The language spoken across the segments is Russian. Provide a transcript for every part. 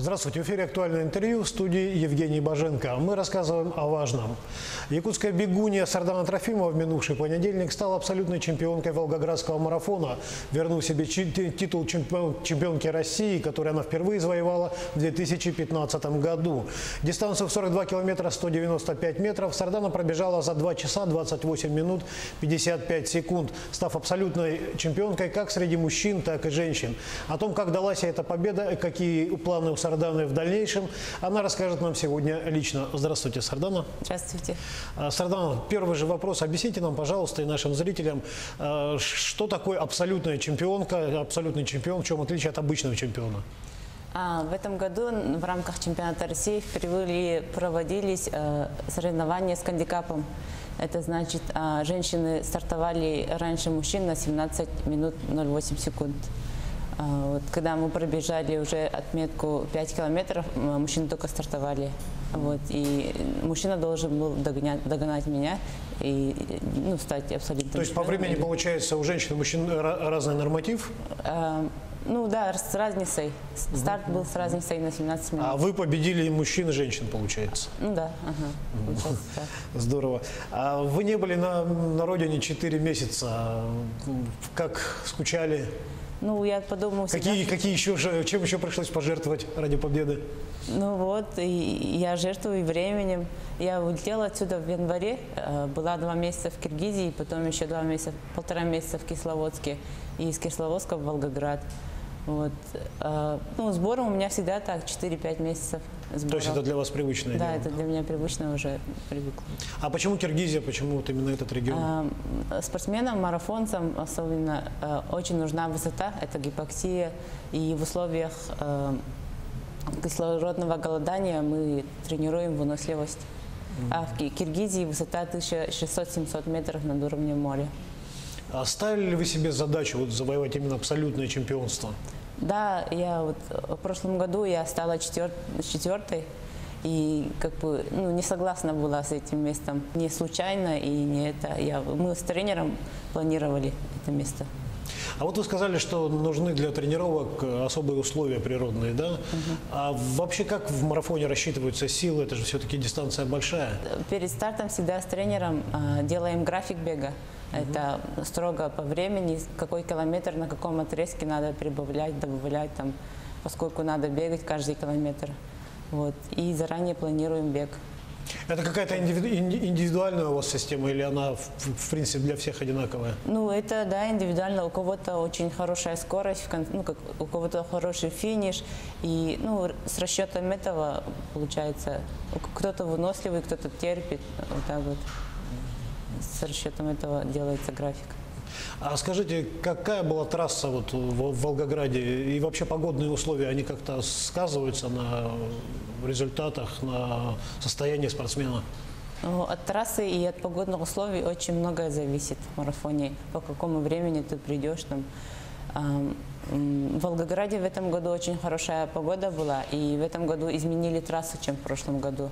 Здравствуйте, в эфире «Актуальное интервью», в студии Евгений Боженко. Мы рассказываем о важном. Якутская бегунья Сардана Трофимова в минувший понедельник стала абсолютной чемпионкой Волгоградского марафона, вернув себе титул чемпионки России, который она впервые завоевала в 2015 году. Дистанцию в 42 километра 195 метров Сардана пробежала за 2 часа 28 минут 55 секунд, став абсолютной чемпионкой как среди мужчин, так и женщин. О том, как далась ей эта победа, какие планы у Сарданы в дальнейшем, она расскажет нам сегодня лично. Здравствуйте, Сардана. Здравствуйте. Сардана, первый же вопрос. Объясните нам, пожалуйста, и нашим зрителям, что такое абсолютная чемпионка, абсолютный чемпион, в чем отличие от обычного чемпиона? В этом году в рамках чемпионата России впервые проводились соревнования с гандикапом. Это значит, женщины стартовали раньше мужчин на 17 минут 08 секунд. Вот, когда мы пробежали уже отметку 5 километров, мужчины только стартовали. Вот, и мужчина должен был догнать меня и стать абсолютно. То есть по времени, получается, у женщин и мужчин разный норматив? Ну да, с разницей. Старт был с разницей на 17 минут. А вы победили мужчин и женщин, получается? Ну да, получается так. Здорово. А вы не были на родине 4 месяца. Как скучали? Ну, я подумала... Чем еще пришлось пожертвовать ради победы? Ну вот, и я жертвую временем. Я улетела отсюда в январе, была 2 месяца в Киргизии, потом еще 1,5 месяца в Кисловодске, и из Кисловодска в Волгоград. Вот. Ну, сбором у меня всегда так, 4-5 месяцев сборов. То есть это для вас привычное Да, дело? это для меня привычно, уже привыкла. А почему Киргизия, почему вот именно этот регион? Спортсменам, марафонцам особенно очень нужна высота, это гипоксия, и в условиях кислородного голодания мы тренируем выносливость. А в Киргизии высота 1600-700 метров над уровнем моря. А ставили ли вы себе задачу завоевать именно абсолютное чемпионство? Да, в прошлом году я стала четвертой и не согласна была с этим местом. Не случайно и не это. Мы с тренером планировали это место. А вот вы сказали, что нужны для тренировок особые условия природные, да? А вообще как в марафоне рассчитываются силы? Это же все-таки дистанция большая. Перед стартом всегда с тренером делаем график бега. Это строго по времени, какой километр, на каком отрезке надо прибавлять, добавлять, поскольку надо бегать каждый километр. Вот. И заранее планируем бег. Это какая-то индивидуальная у вас система или она, в принципе, для всех одинаковая? Ну, это, да, индивидуально. У кого-то очень хорошая скорость, у кого-то хороший финиш. И, с расчетом этого, получается, кто-то выносливый, кто-то терпит. Вот так вот. С расчетом этого делается график. А скажите, какая была трасса в Волгограде и вообще погодные условия, они как-то сказываются на результатах, на состоянии спортсмена? От трассы и от погодных условий очень многое зависит в марафоне, по какому времени ты придешь. В Волгограде в этом году очень хорошая погода была, и в этом году изменили трассу, чем в прошлом году.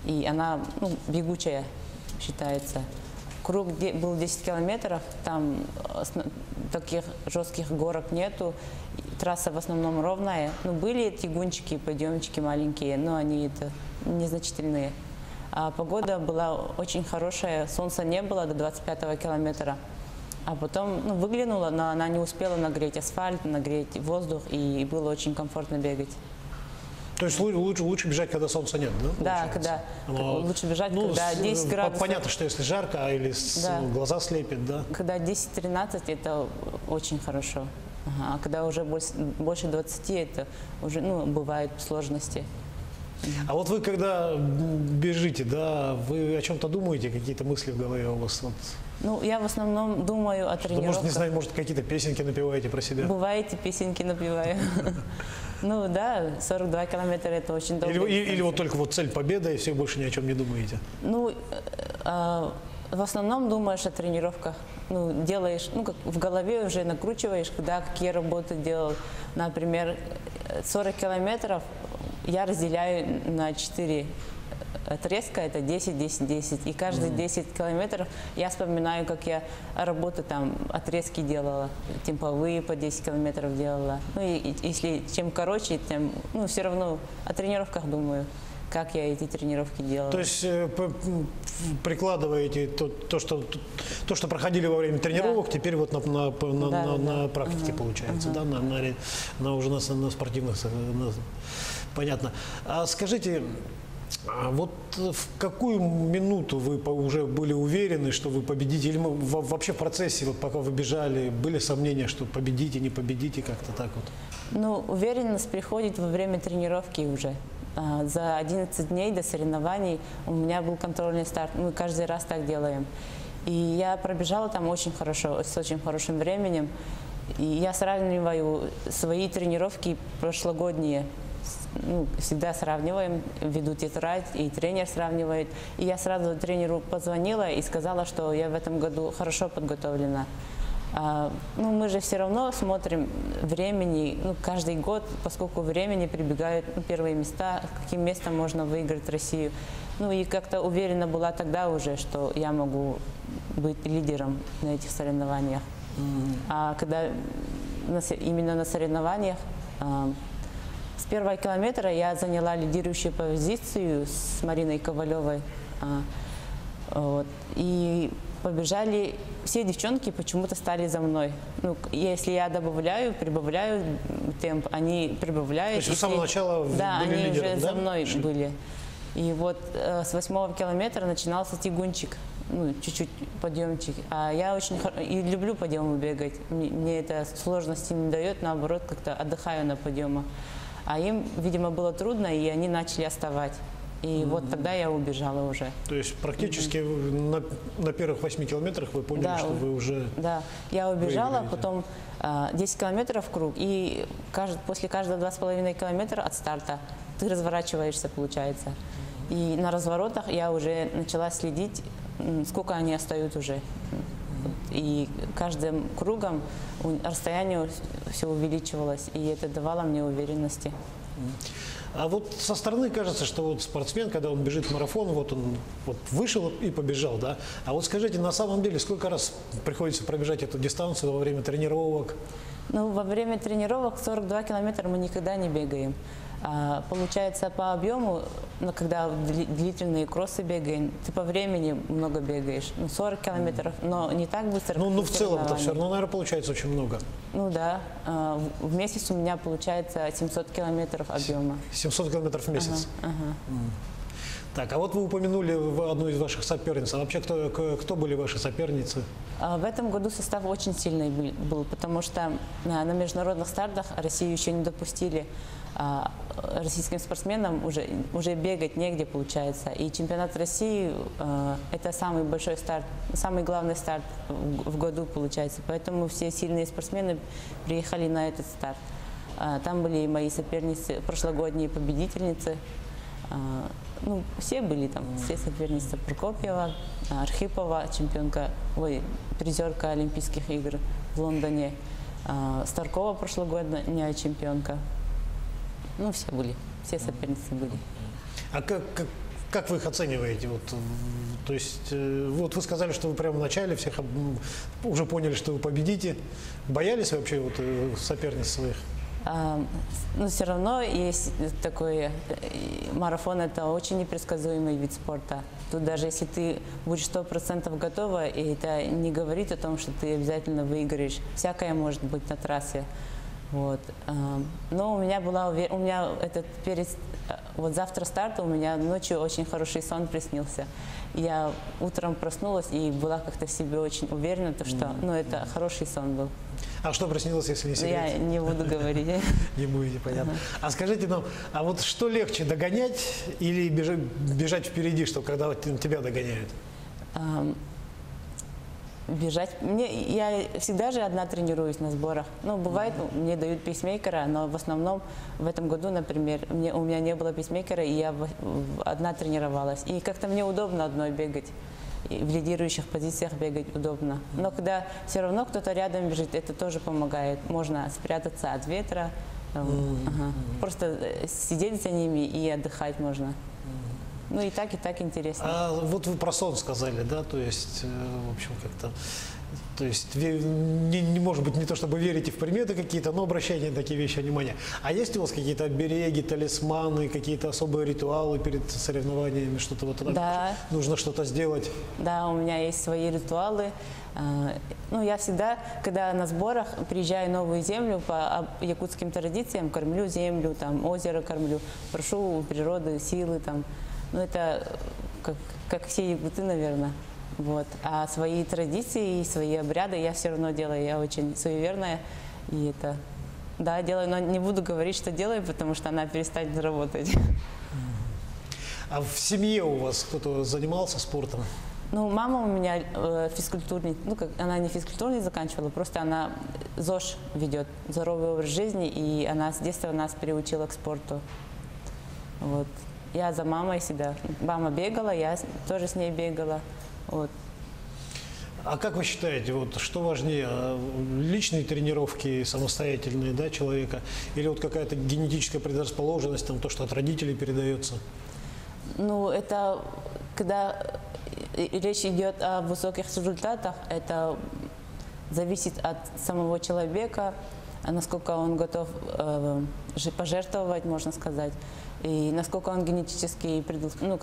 И она бегучая считается. Круг был 10 километров, там таких жестких горок нету, трасса в основном ровная. Были тягунчики, подъемчики маленькие, но они незначительные. А погода была очень хорошая, солнца не было до 25-го километра. А потом выглянула, но она не успела нагреть асфальт, нагреть воздух, и было очень комфортно бегать. То есть лучше бежать, когда солнца нет, да? Да, лучше бежать, когда 10 градусов. Понятно, что если жарко, или глаза слепит, да? Когда 10-13, это очень хорошо. А когда уже больше 20, это уже, бывают сложности. А вот вы, когда бежите, да, вы о чем-то думаете, какие-то мысли в голове у вас? Я в основном думаю о тренировках. Может, не знаю, может, какие-то песенки напеваете про себя? Бывает, песенки напеваю. Ну да, 42 километра это очень долго. Или вот только цель победа, и все, больше ни о чем не думаете? В основном думаешь о тренировках. Делаешь, как в голове уже накручиваешь, какие работы делал. Например, 40 километров я разделяю на 4 отрезка это 10-10-10. И каждые 10 километров я вспоминаю, как я работу там, отрезки делала, темповые по 10 километров делала. Ну и если чем короче, тем, ну все равно о тренировках думаю, как я эти тренировки делала. То есть прикладываете то, что проходили во время тренировок, Да. теперь вот на практике получается, да, уже на спортивных. Понятно. А скажите, вот в какую минуту вы уже были уверены, что вы победите? Или вообще в процессе, вот пока вы бежали, были сомнения, что победите, не победите, как-то так вот? Ну, уверенность приходит во время тренировки уже. За 11 дней до соревнований у меня был контрольный старт. Мы каждый раз так делаем. И я пробежала там очень хорошо, с очень хорошим временем. И я сравниваю свои тренировки прошлогодние. Ну, всегда сравниваем, веду тетрадь, и тренер сравнивает. И я сразу тренеру позвонила и сказала, что я в этом году хорошо подготовлена. Ну, мы же все равно смотрим времени, ну, каждый год, поскольку времени прибегают первые места, каким местом можно выиграть Россию. Ну, и как-то уверена была тогда уже, что я могу быть лидером на этих соревнованиях. А когда именно на соревнованиях, с первого километра я заняла лидирующую позицию с Мариной Ковалевой. Вот, и побежали, все девчонки почему-то стали за мной. Ну, если я прибавляю темп, они прибавляют. То есть вы с самого начала да, были они лидером, уже да? за мной были. И вот с 8-го километра начинался тягунчик, ну, чуть-чуть подъемчик. А я очень и люблю подъемы бегать. Мне это сложности не дает, наоборот, как-то отдыхаю на подъемах. А им, видимо, было трудно, и они начали отставать. И вот тогда я убежала уже. То есть практически на первых 8 километрах вы поняли, что вы уже... Да, я убежала, выиграете. потом 10 километров в круг, и после каждого 2,5 километра от старта ты разворачиваешься, получается. И на разворотах я уже начала следить, сколько они остаются уже. И каждым кругом расстояние все увеличивалось, и это давало мне уверенности. А вот со стороны кажется, что вот спортсмен, когда он бежит марафон, вот он вот вышел и побежал, да? А вот скажите, на самом деле, сколько раз приходится пробежать эту дистанцию во время тренировок? Ну, во время тренировок 42 километра мы никогда не бегаем. Получается, по объему, ну, когда длительные кроссы бегаем, ты по времени много бегаешь, 40 километров, но не так быстро. Ну, как в целом это соревнований. все равно, наверное, получается очень много. Ну да, в месяц у меня получается 700 километров объема. 700 километров в месяц. Так, а вот вы упомянули одну из ваших соперниц. А вообще, кто были ваши соперницы? В этом году состав очень сильный был, потому что на международных стартах Россию еще не допустили. Российским спортсменам уже бегать негде получается. И чемпионат России это самый большой старт, самый главный старт в году получается. Поэтому все сильные спортсмены приехали на этот старт. Там были и мои соперницы, прошлогодние победительницы. Ну, все были там, все соперницы. Прокопьева, Архипова, призерка Олимпийских игр в Лондоне. Старкова прошлогодняя чемпионка. Ну, все были, все соперницы были. А как вы их оцениваете? Вот, то есть, вот вы сказали, что вы прямо в начале всех уже поняли, что вы победите. Боялись вообще вот соперниц своих? Но все равно есть такой марафон, это очень непредсказуемый вид спорта. Тут даже если ты будешь 100% готова, и это не говорит о том, что ты обязательно выиграешь. Всякое может быть на трассе. Вот. Но у меня вот завтра старта, у меня ночью очень хороший сон приснился. Я утром проснулась и была как-то в себе очень уверена, что это хороший сон был. А что приснилось, если не секрет? Я не буду говорить. Не будете, понятно. А скажите нам, а вот что легче, догонять или бежать впереди, что когда тебя догоняют? Бежать. Я всегда же одна тренируюсь на сборах. Ну, бывает, мне дают пейсмейкера, но в основном в этом году, например, у меня не было пейсмейкера, и я одна тренировалась. И как-то мне удобно одной бегать. И в лидирующих позициях бегать удобно. Но когда все равно кто-то рядом бежит, это тоже помогает. Можно спрятаться от ветра, просто сидеть за ними и отдыхать можно. Ну и так интересно. А вот вы про сон сказали, да, то есть, в общем, как-то, то есть, не может быть не то, чтобы верите в приметы какие-то, но обращайте на такие вещи внимание. А есть у вас какие-то обереги, талисманы, какие-то особые ритуалы перед соревнованиями, что-то вот Да. нужно что-то сделать? Да, у меня есть свои ритуалы. Ну, я всегда, когда на сборах приезжаю в новую землю, по якутским традициям кормлю землю, там, озеро кормлю, прошу у природы силы, там. Ну, это как все якуты, наверное. Вот. А свои традиции и свои обряды я все равно делаю. Я очень суеверная. И это, да, делаю, но не буду говорить, что делаю, потому что она перестанет работать. А в семье у вас кто-то занимался спортом? Ну, мама у меня физкультурный, ну, как, она не физкультурный заканчивала, просто она ЗОЖ ведет, здоровый образ жизни, и она с детства нас приучила к спорту. Вот. Я за мамой всегда. Мама бегала, я тоже с ней бегала. Вот. А как вы считаете, вот что важнее, личные тренировки самостоятельные, да, человека, или вот какая-то генетическая предрасположенность, там, то, что от родителей передается? Ну, это когда речь идет о высоких результатах, это зависит от самого человека, насколько он готов пожертвовать, можно сказать, и насколько он генетически, ну,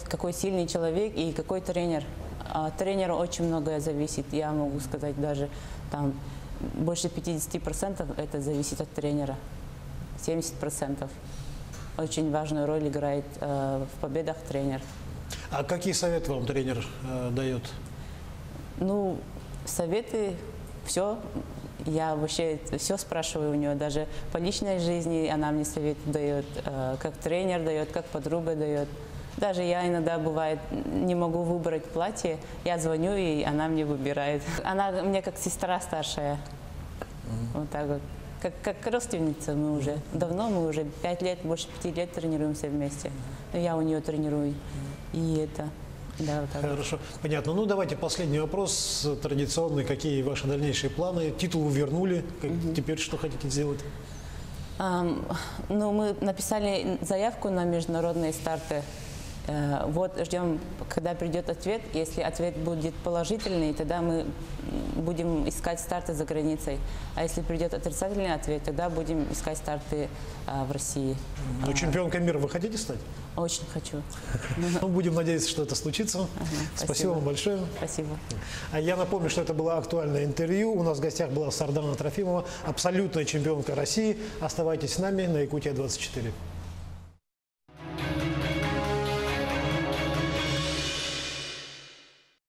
какой сильный человек и какой тренер. От тренера очень многое зависит, я могу сказать, даже там больше 50% это зависит от тренера, 70%. Очень важную роль играет в победах тренер. А какие советы вам тренер дает? Ну, советы, все. Я вообще все спрашиваю у нее, даже по личной жизни она мне советы дает, как тренер дает, как подруга дает. Даже я иногда, бывает, не могу выбрать платье, я звоню, и она мне выбирает. Она мне как сестра старшая. Вот так вот. Как родственница мы уже. Давно, мы уже 5 лет, больше 5 лет тренируемся вместе. Я у нее тренирую. И это, да, вот так. Хорошо, понятно. Ну, давайте последний вопрос традиционный. Какие ваши дальнейшие планы? Титул вы вернули. Теперь что хотите сделать? Ну, мы написали заявку на международные старты. Вот ждем, когда придет ответ. Если ответ будет положительный, тогда мы будем искать старты за границей. А если придет отрицательный ответ, тогда будем искать старты в России. Ну, чемпионкой мира вы хотите стать? Очень хочу. Ну, будем надеяться, что это случится. Спасибо вам большое. Спасибо. А я напомню, что это было актуальное интервью. У нас в гостях была Сардана Трофимова, абсолютная чемпионка России. Оставайтесь с нами на Якутия 24.